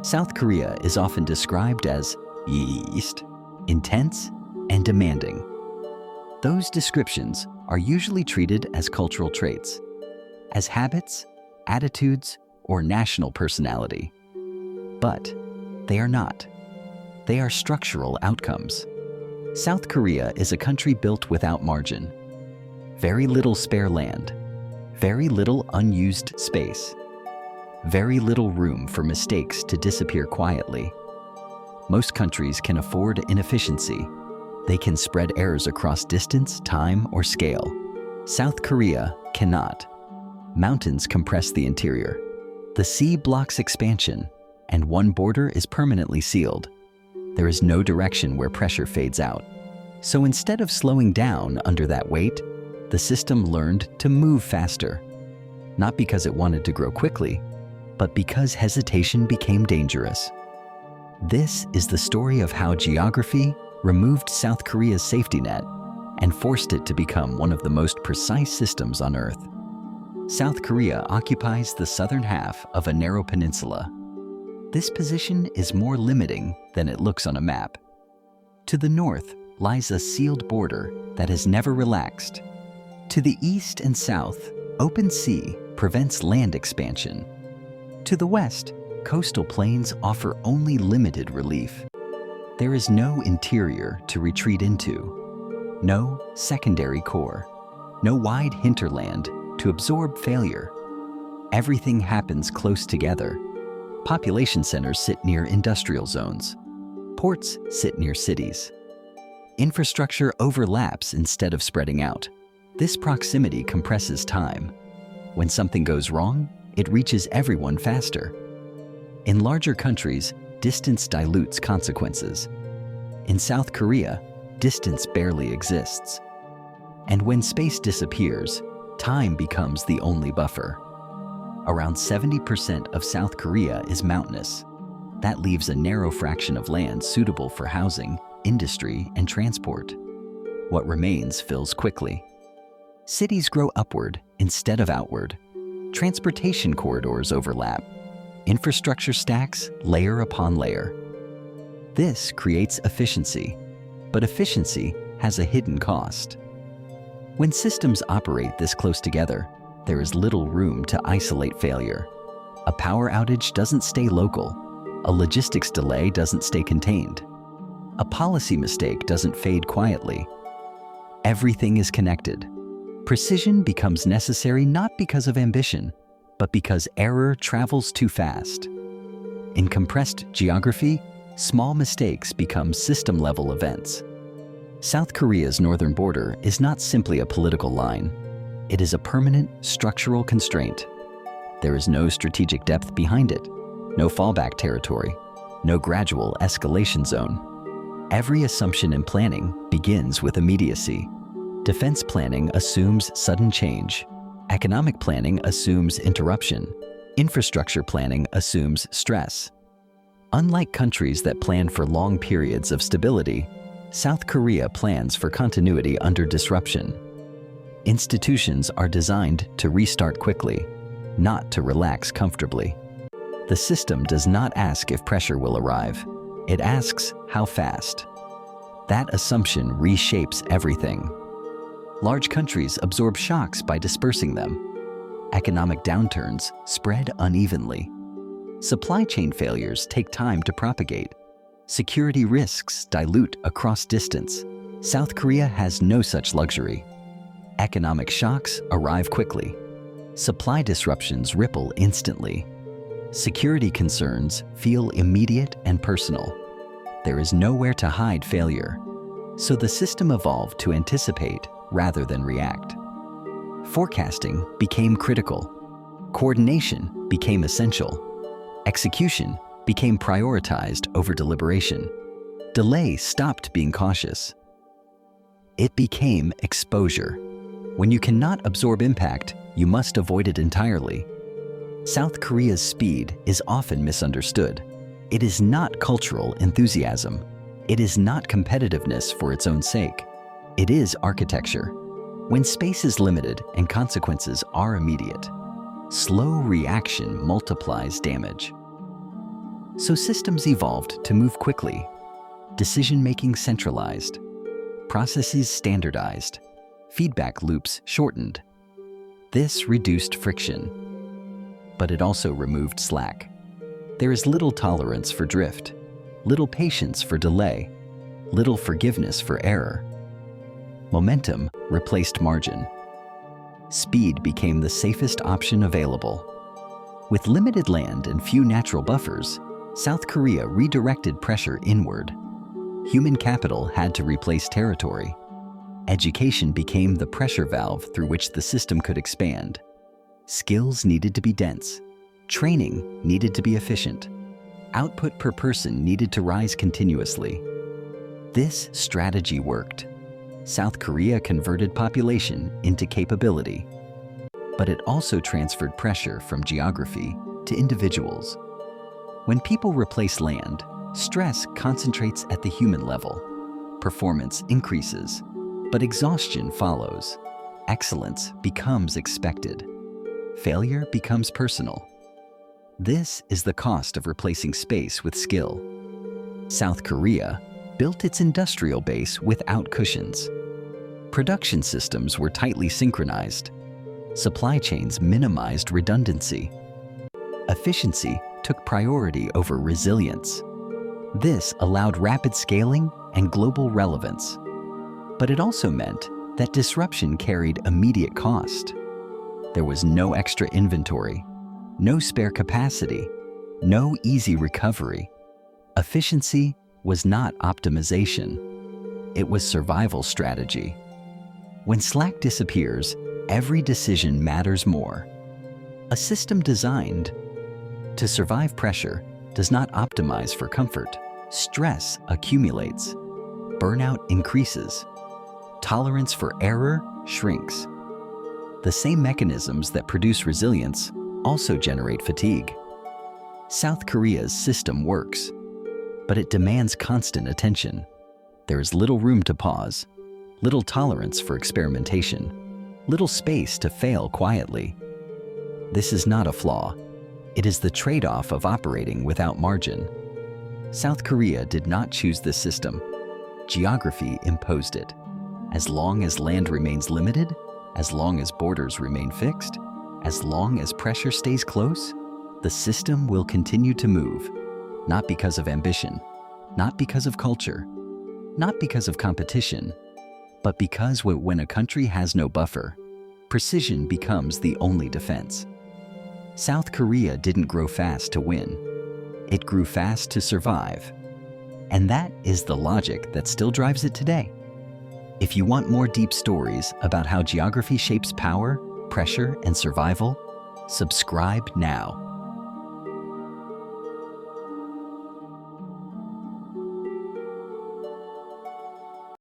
South Korea is often described as East, intense, and demanding. Those descriptions are usually treated as cultural traits, as habits, attitudes, or national personality. But they are not. They are structural outcomes. South Korea is a country built without margin. Very little spare land, very little unused space, very little room for mistakes to disappear quietly. Most countries can afford inefficiency. They can spread errors across distance, time, or scale. South Korea cannot. Mountains compress the interior. The sea blocks expansion, and one border is permanently sealed. There is no direction where pressure fades out. So instead of slowing down under that weight, the system learned to move faster. Not because it wanted to grow quickly, but because hesitation became dangerous. This is the story of how geography removed South Korea's safety net and forced it to become one of the most precise systems on Earth. South Korea occupies the southern half of a narrow peninsula. This position is more limiting than it looks on a map. To the north lies a sealed border that has never relaxed. To the east and south, open sea prevents land expansion. To the west, coastal plains offer only limited relief. There is no interior to retreat into, no secondary core, no wide hinterland to absorb failure. Everything happens close together. Population centers sit near industrial zones. Ports sit near cities. Infrastructure overlaps instead of spreading out. This proximity compresses time. When something goes wrong, it reaches everyone faster. In larger countries, distance dilutes consequences. In South Korea, distance barely exists. And when space disappears, time becomes the only buffer. Around 70% of South Korea is mountainous. That leaves a narrow fraction of land suitable for housing, industry, and transport. What remains fills quickly. Cities grow upward instead of outward. Transportation corridors overlap. Infrastructure stacks layer upon layer. This creates efficiency, but efficiency has a hidden cost. When systems operate this close together, there is little room to isolate failure. A power outage doesn't stay local. A logistics delay doesn't stay contained. A policy mistake doesn't fade quietly. Everything is connected. Precision becomes necessary not because of ambition, but because error travels too fast. In compressed geography, small mistakes become system-level events. South Korea's northern border is not simply a political line. It is a permanent structural constraint. There is no strategic depth behind it, no fallback territory, no gradual escalation zone. Every assumption in planning begins with immediacy. Defense planning assumes sudden change. Economic planning assumes interruption. Infrastructure planning assumes stress. Unlike countries that plan for long periods of stability, South Korea plans for continuity under disruption. Institutions are designed to restart quickly, not to relax comfortably. The system does not ask if pressure will arrive. It asks how fast. That assumption reshapes everything. Large countries absorb shocks by dispersing them. Economic downturns spread unevenly. Supply chain failures take time to propagate. Security risks dilute across distance. South Korea has no such luxury. Economic shocks arrive quickly. Supply disruptions ripple instantly. Security concerns feel immediate and personal. There is nowhere to hide failure. So the system evolved to anticipate rather than react. Forecasting became critical. Coordination became essential. Execution became prioritized over deliberation. Delay stopped being cautious. It became exposure. When you cannot absorb impact, you must avoid it entirely. South Korea's speed is often misunderstood. It is not cultural enthusiasm. It is not competitiveness for its own sake. It is architecture. When space is limited and consequences are immediate, slow reaction multiplies damage. So systems evolved to move quickly, decision-making centralized, processes standardized, feedback loops shortened. This reduced friction, but it also removed slack. There is little tolerance for drift, little patience for delay, little forgiveness for error. Momentum replaced margin. Speed became the safest option available. With limited land and few natural buffers, South Korea redirected pressure inward. Human capital had to replace territory. Education became the pressure valve through which the system could expand. Skills needed to be dense. Training needed to be efficient. Output per person needed to rise continuously. This strategy worked. South Korea converted population into capability. But it also transferred pressure from geography to individuals. When people replace land, stress concentrates at the human level. Performance increases, but exhaustion follows. Excellence becomes expected. Failure becomes personal. This is the cost of replacing space with skill. South Korea built its industrial base without cushions. Production systems were tightly synchronized. Supply chains minimized redundancy. Efficiency took priority over resilience. This allowed rapid scaling and global relevance. But it also meant that disruption carried immediate cost. There was no extra inventory, no spare capacity, no easy recovery. Efficiency was not optimization. It was survival strategy. When slack disappears, every decision matters more. A system designed to survive pressure does not optimize for comfort. Stress accumulates. Burnout increases. Tolerance for error shrinks. The same mechanisms that produce resilience also generate fatigue. South Korea's system works, but it demands constant attention. There is little room to pause, little tolerance for experimentation, little space to fail quietly. This is not a flaw. It is the trade-off of operating without margin. South Korea did not choose this system. Geography imposed it. As long as land remains limited, as long as borders remain fixed, as long as pressure stays close, the system will continue to move, not because of ambition, not because of culture, not because of competition, but because when a country has no buffer, precision becomes the only defense. South Korea didn't grow fast to win. It grew fast to survive. And that is the logic that still drives it today. If you want more deep stories about how geography shapes power, pressure, and survival, subscribe now.